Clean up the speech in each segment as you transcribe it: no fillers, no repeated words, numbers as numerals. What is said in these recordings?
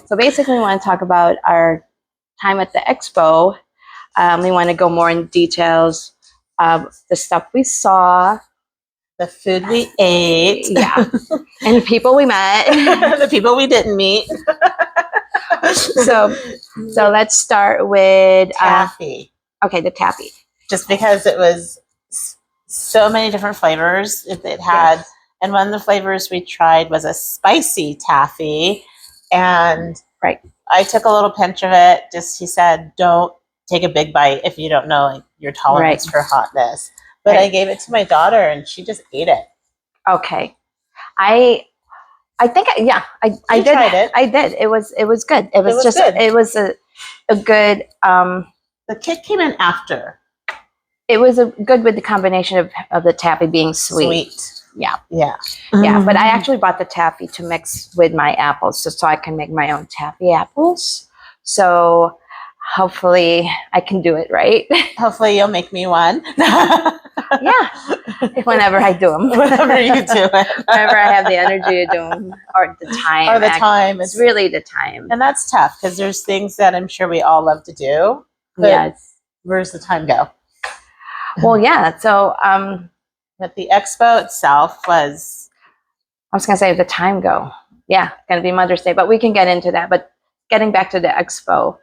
So basically, we want to talk about our time at the expo. We want to go more in details of the stuff we saw, the food we ate, and the people we met, the people we didn't meet. So let's start with taffy. Okay, the taffy. Just because it was so many different flavors it had, and one of the flavors we tried was a spicy taffy, and I took a little pinch of it. He said, don't take a big bite if you don't know your tolerance for hotness. But I gave it to my daughter, and she just ate it. Okay, I think I did. Tried it. I did. It was good. It was good. It was a good. The kick came in after. It was good with the combination of the taffy being sweet. Yeah. But I actually bought the taffy to mix with my apples, just so I can make my own taffy apples. So hopefully I can do it right. Hopefully you'll make me one. Whenever I do them. Whenever you do it. Whenever I have the energy to do them, or the time. Or the time. It's really the time. And that's tough, because there's things that I'm sure we all love to do. Yes. Where's the time go? Well, yeah. So, but the expo itself was... I was going to say the time go. Yeah, going to be Mother's Day, but we can get into that. But getting back to the expo.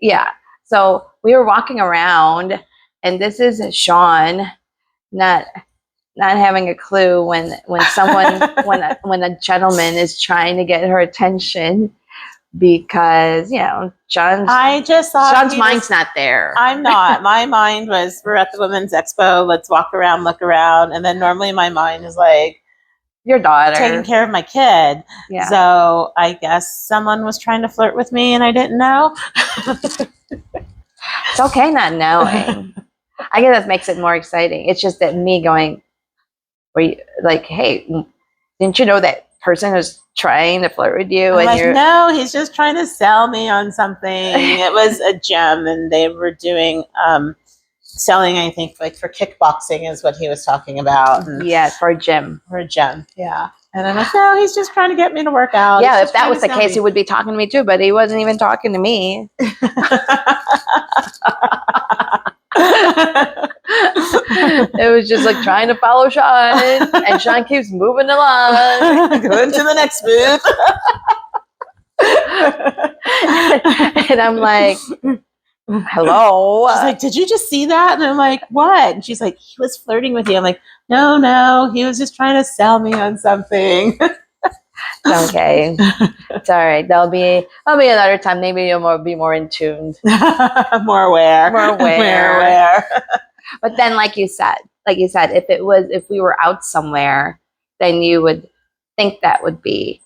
Yeah. So we were walking around, and this is Shaun not having a clue when someone when a gentleman is trying to get her attention, because Shaun's mind's not there. I'm not. My mind was, we're at the women's expo, let's walk around, look around, and then normally my mind is like, your daughter, taking care of my kid. Yeah. So I guess someone was trying to flirt with me and I didn't know. It's okay not knowing. I guess that makes it more exciting. It's just that me going, like, hey, didn't you know that person is trying to flirt with you? I'm like, no, he's just trying to sell me on something. It was a gym, and they were doing selling, I think, like for kickboxing is what he was talking about. Yeah, for a gym. Yeah. And I'm like, no, he's just trying to get me to work out. Yeah, if that was the case, he would be talking to me too, but he wasn't even talking to me. It was just like trying to follow Shaun, and Shaun keeps moving along. Going to the next booth. And I'm like, hello. She's like, did you just see that? And I'm like, what? And she's like, he was flirting with you. I'm like, no, he was just trying to sell me on something. Okay. It's all right. There'll be another time. Maybe you'll be more in tune. More aware. But then, like you said, if we were out somewhere, then you would think that would be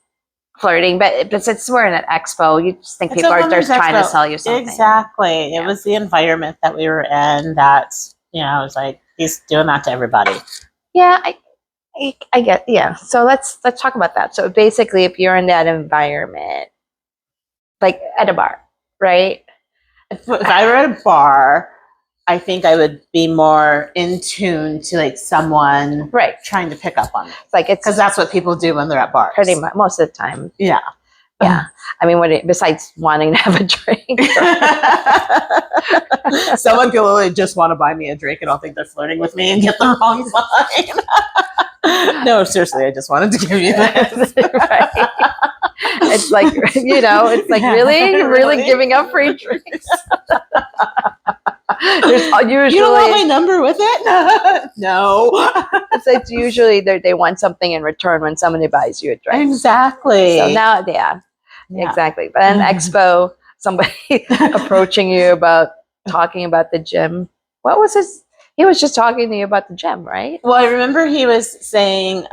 flirting. But since we're in an expo, you just think people are just trying to sell you something. Exactly. It was the environment that we were in that, I was like, he's doing that to everybody. Yeah, I get, yeah. So let's talk about that. So basically, if you're in that environment, like at a bar, right? If I were at a bar, I think I would be more in tune to like someone trying to pick up on me. Because that's what people do when they're at bars. Pretty much, most of the time. Yeah. Yeah. I mean, besides wanting to have a drink. Someone could literally just want to buy me a drink and I'll think they're flirting with me and get the wrong sign. No, seriously, I just wanted to give you this. Right. It's like, really giving up free drinks. There's usually, you don't want my number with it? No. It's usually they want something in return when somebody buys you a drink. Exactly. So now, exactly. But an expo, somebody approaching you talking about the gym. What was his? He was just talking to you about the gym, right? Well, I remember he was saying,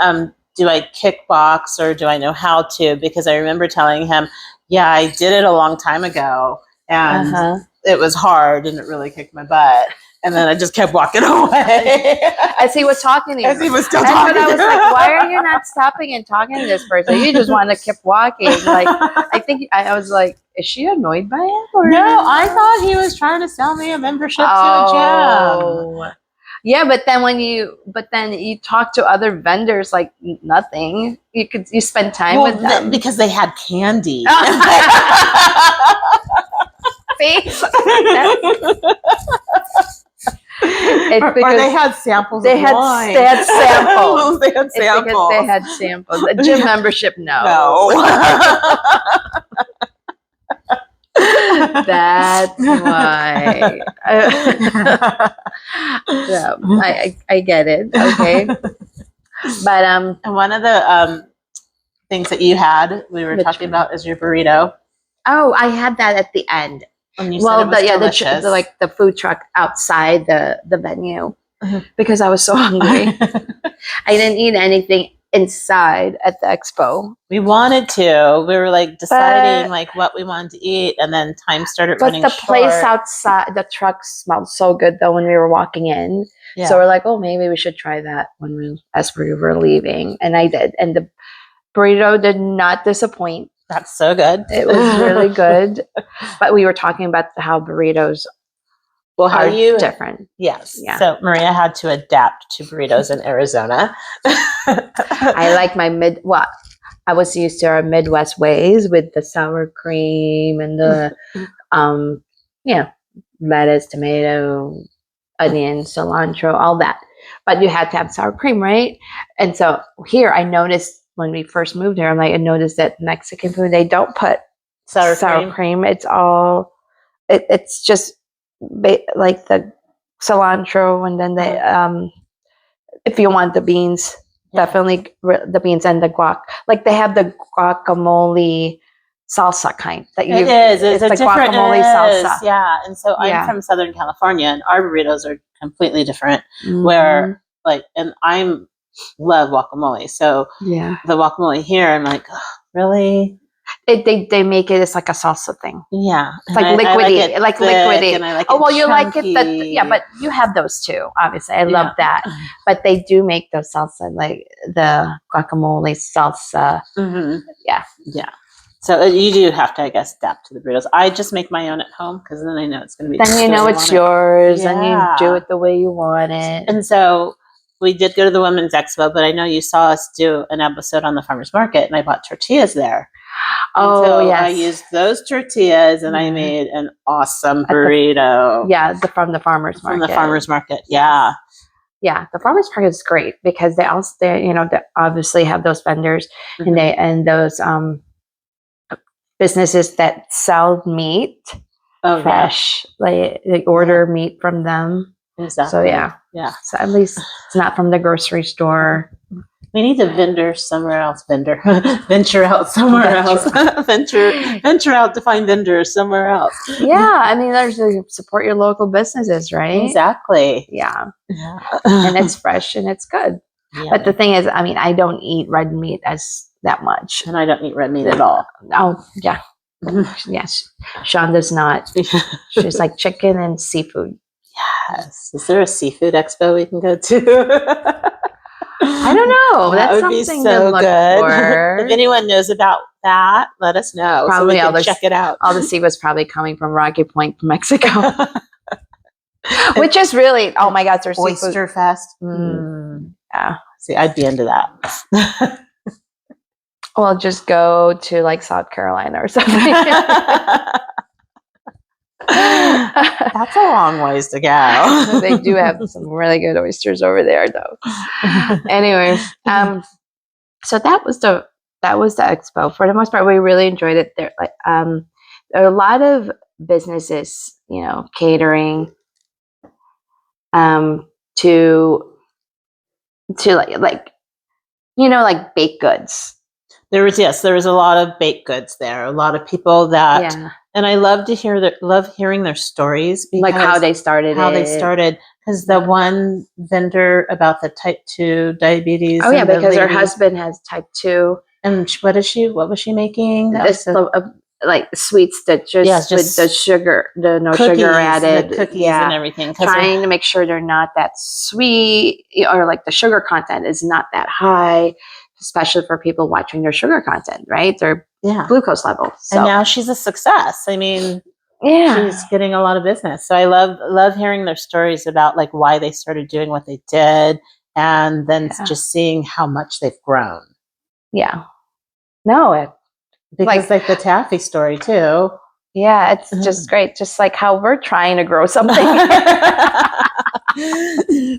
do I kickbox or do I know how to? Because I remember telling him, yeah, I did it a long time ago. And it was hard and it really kicked my butt. And then I just kept walking away. As he was talking to you. As he was still talking to you. I was like, why are you not stopping and talking to this person? You just want to keep walking. Like, I was like, is she annoyed by him? Or no, I thought he was trying to sell me a membership to a gym. Yeah, but then you talk to other vendors like nothing. You spend time with them because they had candy. See? Or they had samples they of had, wine. They had samples. They had samples. Because they had samples. A gym membership, no. That's why. So, I get it. Okay. But and one of the things that you had, we were talking about, is your burrito. Oh, I had that at the end. When you said it was delicious. The food truck outside the venue, because I was so hungry. I didn't eat anything inside at the expo. We wanted to. We were like deciding like what we wanted to eat, and then time started running short. But the place outside, the truck smelled so good though when we were walking in. Yeah. So we're like, oh, maybe we should try that as we were leaving, and I did. And the burrito did not disappoint. That's so good. It was really good. But we were talking about how burritos are different. Yes. Yeah. So Maria had to adapt to burritos in Arizona. I like I was used to our Midwest ways with the sour cream and the lettuce, tomato, onion, cilantro, all that. But you had to have sour cream, right? And so here I noticed when we first moved here, I noticed that Mexican food, they don't put sour cream. It's all, it's just like the cilantro, and then they, if you want the beans, definitely the beans and the guac. Like they have the guacamole salsa kind. It's a different guacamole salsa. Yeah, and so I'm from Southern California, and our burritos are completely different. Where and love guacamole. So the guacamole here, I'm like, oh, really? They make it as like a salsa thing. Yeah, it's like liquidy, liquidy. And I like you like it. But you have those too. Obviously, I love that. But they do make those salsa, like the guacamole salsa. Yeah. So you do have to, I guess, adapt to the burritos. I just make my own at home because then I know it's going to be. Then you know it's yours, and you do it the way you want it. And so we did go to the Women's Expo, but I know you saw us do an episode on the farmers market, and I bought tortillas there. I used those tortillas, and I made an awesome burrito. From the farmers market. From the farmers market, yeah. Yeah, the farmers market is great because they obviously have those vendors and those businesses that sell meat fresh. Like they order meat from them. Exactly. So yeah. So at least it's not from the grocery store. We need to venture out somewhere else. Venture out to find vendors somewhere else. Yeah, there's support your local businesses, right? Exactly. Yeah. And it's fresh and it's good. Yeah. But the thing is, I don't eat red meat that much, and I don't eat red meat at all. Oh yeah. Yes, Shaun does not. She's like chicken and seafood. Yes. Is there a seafood expo we can go to? I don't know. That would be so good. If anyone knows about that, let us know. Probably so we can check it out. All the seafood's probably coming from Rocky Point, Mexico. Which is really, oh my God, there's Oyster Fest. Yeah. See, I'd be into that. Well, just go to like South Carolina or something. That's a long ways to go. They do have some really good oysters over there, though. Anyway, so that was the expo. For the most part, we really enjoyed it. There are a lot of businesses, catering, to like baked goods. There was a lot of baked goods there. A lot of people that, and I love hearing their stories, like how they started. Because the one vendor about the type 2 diabetes. Oh yeah, because her husband has type 2. And what was she making? Like sweets that just with the sugar, no sugar added, the cookies and everything. Trying to make sure they're not that sweet, or like the sugar content is not that high, especially for people watching their sugar content, right? Their glucose level. So. And now she's a success. she's getting a lot of business. So I love hearing their stories about like why they started doing what they did, and then just seeing how much they've grown. Yeah. No, because like the taffy story too. Yeah, it's just great. Just like how we're trying to grow something.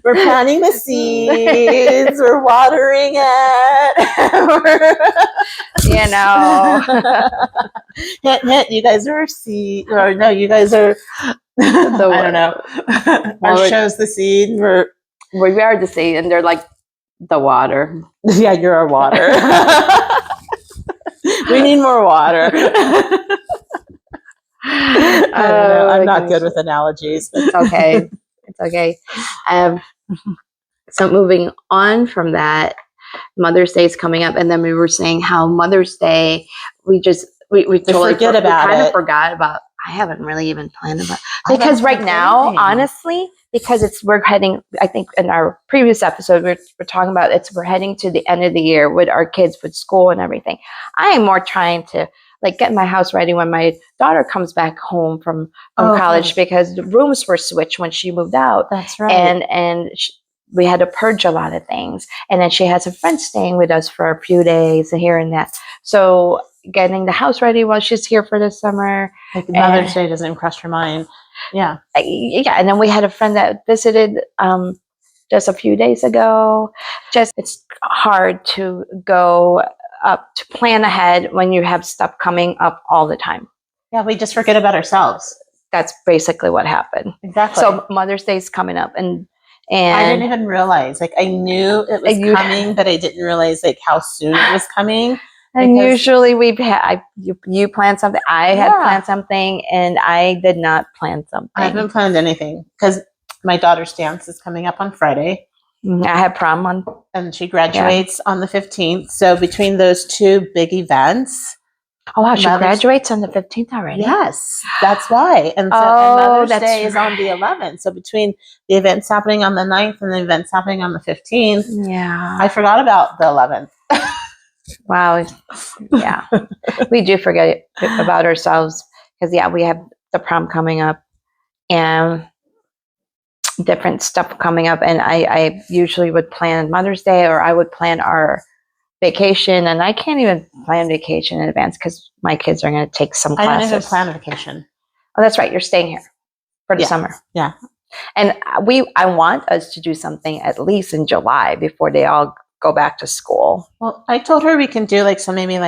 We're planting the seeds. We're watering it. You know. Hint, hint. You guys are seed. Or no, you guys are. I don't know. Our show's the seed. We are the seed, and they're like the water. Yeah, you're our water. We need more water. I don't know. I'm not good with analogies. It's okay. It's okay. So moving on from that, Mother's Day is coming up, and then we were saying how Mother's Day, we totally forget about kind it. of forgot about. I haven't really even planned about because right now, honestly, because we're heading. I think in our previous episode we're talking about we're heading to the end of the year with our kids with school and everything. I am more trying to like get my house ready when my daughter comes back home from college because the rooms were switched when she moved out. That's right. And we had to purge a lot of things. And then she has a friend staying with us for a few days and here and that. So getting the house ready while she's here for the summer. Like Mother's Day doesn't even cross your mind. Yeah. Yeah. And then we had a friend that visited just a few days ago. It's hard to go up to plan ahead when you have stuff coming up all the time. Yeah, we just forget about ourselves. That's basically what happened. Exactly. So Mother's Day is coming up, and I didn't even realize. Like I knew it was coming, but I didn't realize like how soon it was coming. And usually you plan something. I had planned something, and I did not plan something. I haven't planned anything because my daughter's dance is coming up on Friday. I had prom and she graduates on the 15th. So between those two big events. Oh, wow. She graduates on the 15th already? Yes. That's why. And so Mother's Day is on the 11th. So between the events happening on the 9th and the events happening on the 15th. Yeah. I forgot about the 11th. Wow. Yeah. We do forget about ourselves because, we have the prom coming up and different stuff coming up, and I usually would plan Mother's Day, or I would plan our vacation, and I can't even plan vacation in advance because my kids are going to take some classes. I don't even plan a vacation. Oh, that's right. You're staying here for the summer. Yeah. And I want us to do something at least in July before they all go back to school. Well, I told her we can do maybe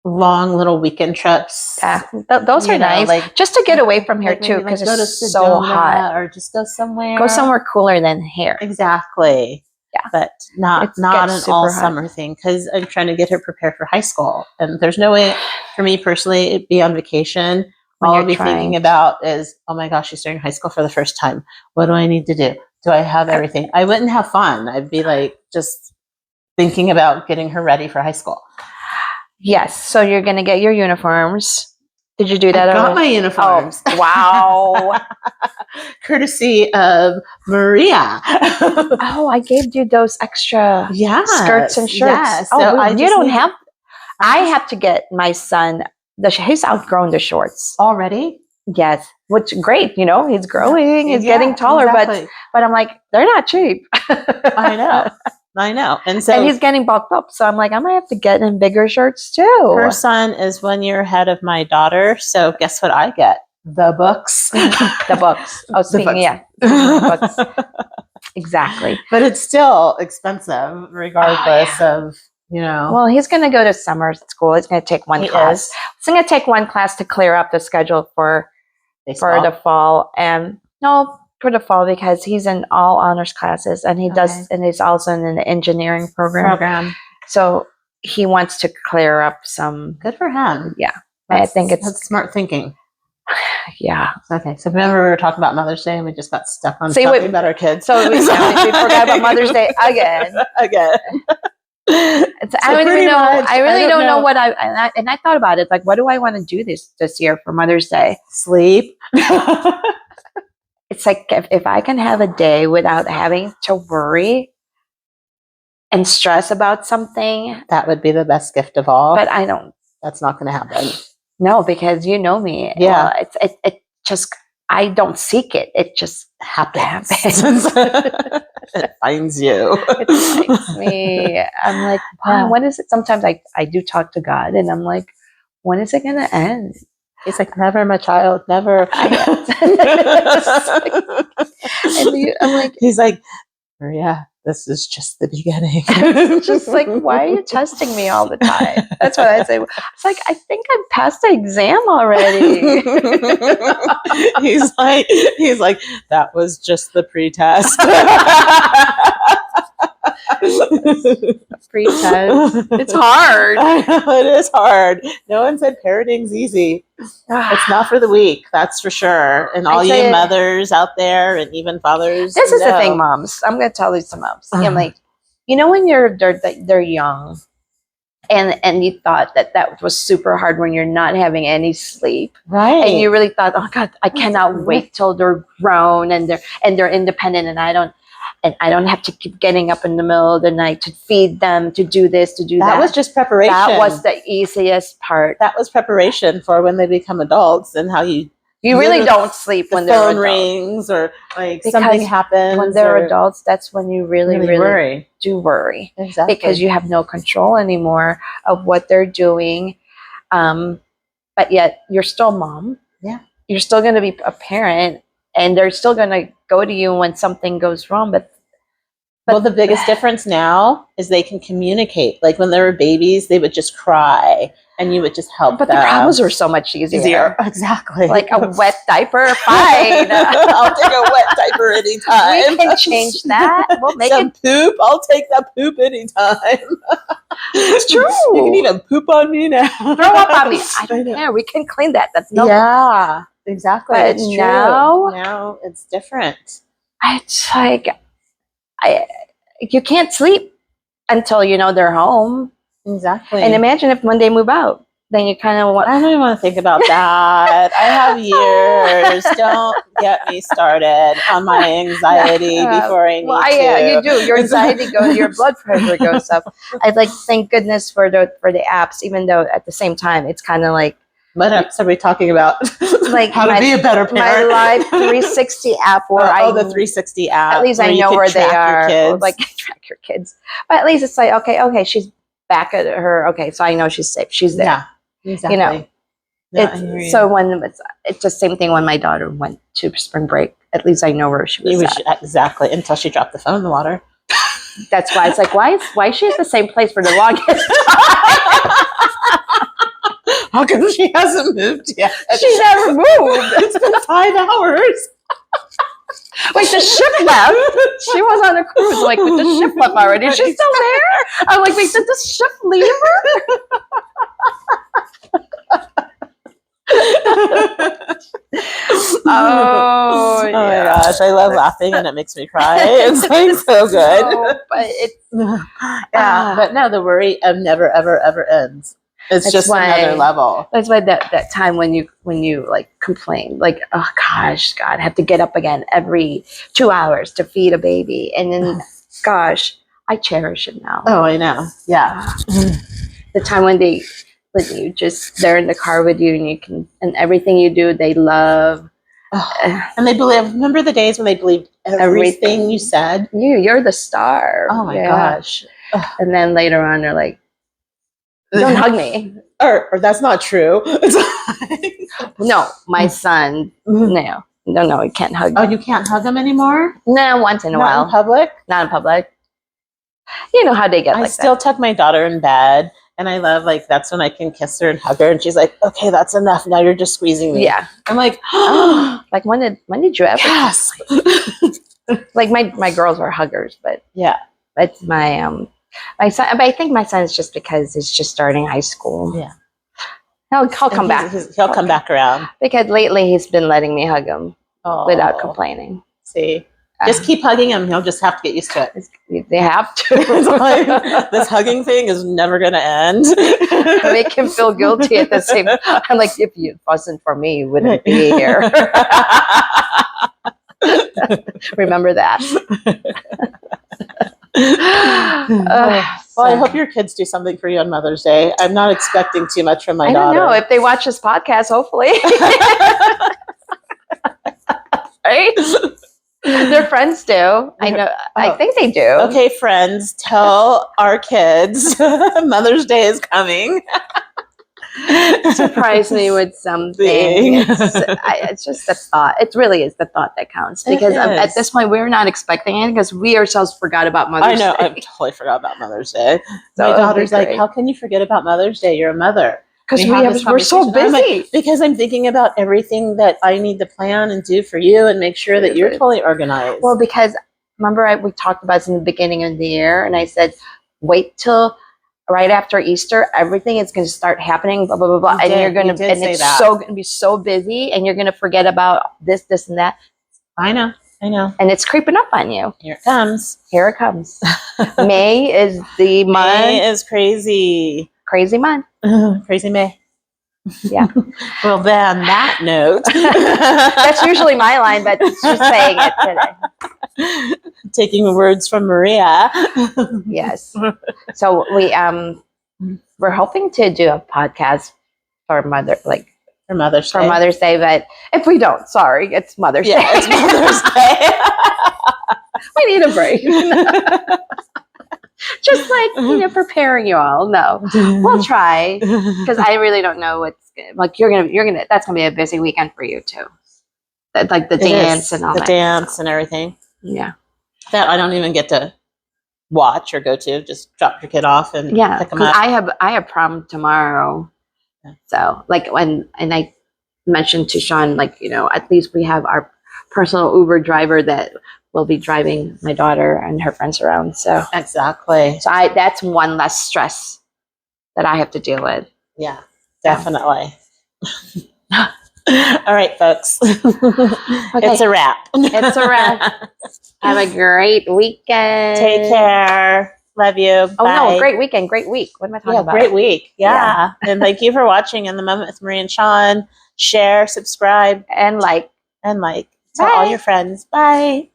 long little weekend trips. Yeah, those are nice. Just to get away from here too, because it's so hot. Or just go somewhere. Go somewhere cooler than here. Exactly. Yeah, but not an all summer thing because I'm trying to get her prepared for high school, and there's no way for me personally to be on vacation. All I'll be thinking about is, oh my gosh, she's starting high school for the first time. What do I need to do? Do I have everything? I wouldn't have fun. I'd be just thinking about getting her ready for high school. Yes. So you're going to get your uniforms. Did you do that? I got my uniforms. Oh, wow. Courtesy of Maria. Oh, I gave you those extra skirts and shirts. Yes. Oh, so you don't have. I have to get my son. He's outgrown the shorts already. Yes, which great. He's growing. He's getting taller, but I'm like, they're not cheap. I know. And he's getting bulked up. So I'm like, I might have to get him bigger shirts too. Her son is 1 year ahead of my daughter. So guess what I get? The books. The books. Oh, speaking, books. Exactly. But it's still expensive regardless of, Well, he's going to go to summer school. He's going to take one class. He's going to take one class to clear up the schedule for the fall. And for the fall because he's in all honors classes and and he's also in an engineering program. So he wants to clear up some. Good for him. Yeah. I think that's smart thinking. Yeah. Okay. So remember we were talking about Mother's Day and we just got stuck on talking about our kids. So we forgot about Mother's Day again. I really don't know what I thought about it. Like, what do I want to do this year for Mother's Day? Sleep. It's like if I can have a day without having to worry and stress about something. That would be the best gift of all. But I don't. That's not going to happen. No, because you know me. Yeah. Well, it just, I don't seek it. It just Happens. happens. It finds you. It finds me. I'm like, wow, when is it? Sometimes I do talk to God and I'm like, when is it going to end? He's like, never, my child, never. I'm like, he's like, Maria, this is just the beginning. It's just like, why are you testing me all the time? That's what I say. It's like, I think I passed the exam already. he's like, that was just the pretest. Pretest. It's hard. I know, it is hard. No one said parenting's easy. It's not for the weak, that's for sure. And all you mothers out there, and even fathers. This is the thing, moms. I'm going to tell you some moms. I'm like, you know, when they're young, and you thought that was super hard when you're not having any sleep, right? And you really thought, oh God, I cannot wait till they're grown and they're independent, and I don't have to keep getting up in the middle of the night to feed them, to do this, to do that. That was just preparation. That was the easiest part. That was preparation for when they become adults, and how you really don't sleep when their phone rings or like something happens. When they're adults, that's when you really worry. Do worry. Exactly. Because you have no control anymore of what they're doing. But yet you're still mom. Yeah. You're still going to be a parent, and they're still going to go to you when something goes wrong. But well, the biggest difference now is they can communicate. Like when they were babies, they would just cry and you would just help them. But the problems were so much easier. Exactly. Like a wet diaper, fine. I'll take a wet diaper anytime. We can change that. We'll make some poop. I'll take that poop anytime. It's true. You can even poop on me now. Throw up on me. I don't care. We can clean that. That's no. Yeah, exactly. But it's now it's different. It's like you can't sleep until you know they're home. Exactly. And imagine if when they move out, then you kind of want. I don't even want to think about that. I have years. Don't get me started on my anxiety before I need to. Yeah, you do. Your anxiety goes. Your blood pressure goes up. I like thank goodness for the apps, even though at the same time it's kind of like. What apps are we talking about? Like how to be a better parent. My Life 360 app, where the 360 app. At least I know where they are. Or like track your kids, but at least it's like okay, she's back at her. Okay, so I know she's safe. She's there. Yeah, exactly. You know, so when it's the same thing when my daughter went to spring break. At least I know where she was. Exactly, until she dropped the phone in the water. That's why it's like why is she at the same place for the longest time? How come she hasn't moved yet? She never moved. It's been 5 hours. Like the ship left. She was on a cruise. Like, but the ship left already. Is she still there? I'm like, wait, did the ship leave her? Oh my gosh, I love laughing and it makes me cry. It's like so good. Oh, but it's but no, the worry of never ever ever ends. It's just another level. That's why that time when you like complain, like, oh gosh, God, I have to get up again every 2 hours to feed a baby, and then gosh, I cherish it now. Oh, I know. Yeah. The time when they're in the car with you, and everything you do, they love. And they believe. Remember the days when they believed everything you said? You're the star. Oh my gosh. And then later on, they're like, don't hug me. Or that's not true. No, my son, no, he can't hug me. Oh, you can't hug him anymore? No, once in a while. Not in public? Not in public. You know how they get like that. I still tuck my daughter in bed, and I love, like, that's when I can kiss her and hug her, and she's like, okay, that's enough. Now you're just squeezing me. Yeah. I'm like, like, when did you ever? Yes. Like, my girls are huggers, but yeah. But my son, but I think my son is just because he's just starting high school. Yeah. He'll come back. He'll come back around. Because lately he's been letting me hug him without complaining. See? Just keep hugging him. He'll just have to get used to it. They have to. Like, this hugging thing is never going to end. Make him feel guilty at the same time. I'm like, if it wasn't for me, you wouldn't be here. Remember that. Well, I hope your kids do something for you on Mother's Day. I'm not expecting too much from my daughter. I don't know. If they watch this podcast, hopefully. Right? Their friends do. I know. I think they do. Okay, friends, tell our kids Mother's Day is coming. Surprise me with something. It's just the thought. It really is the thought that counts. Because at this point, we're not expecting it because we ourselves forgot about Mother's Day. I totally forgot about Mother's Day. So my daughter's like, how can you forget about Mother's Day? You're a mother. Because we're so busy. Like, because I'm thinking about everything that I need to plan and do for you and make sure that you're totally organized. Well, because remember we talked about this in the beginning of the year, and I said, wait till right after Easter, everything is going to start happening, blah, blah, blah, blah. And you're going to, and it's so going to be so busy, and you're going to forget about this, and that. I know. And it's creeping up on you. Here it comes. May is the month. May is crazy. Crazy month. Crazy May. Yeah. Well, then that note. That's usually my line, but she's saying it today. Taking words from Maria. Yes. So we're hoping to do a podcast for Mother's Day, but if we don't, sorry, it's Mother's Day. It's Mother's Day. We need a break. Just like, preparing you all. No, we'll try because I really don't know what's like. That's gonna be a busy weekend for you too. Like the dance and all that. The dance and everything. Yeah. That I don't even get to watch or go to. Just drop your kid off and pick them up. I have prom tomorrow. Yeah. So and I mentioned to Shaun, at least we have our personal Uber driver that will be driving my daughter and her friends around. So exactly. So that's one less stress that I have to deal with. Yeah, definitely. All right, folks. Okay. It's a wrap. Have a great weekend. Take care. Love you. Oh, no, great weekend. Great week. What am I talking about? Great week. Yeah. And thank you for watching In the Moment with Marie and Shaun. Share, subscribe. And like. Tell all your friends. Bye.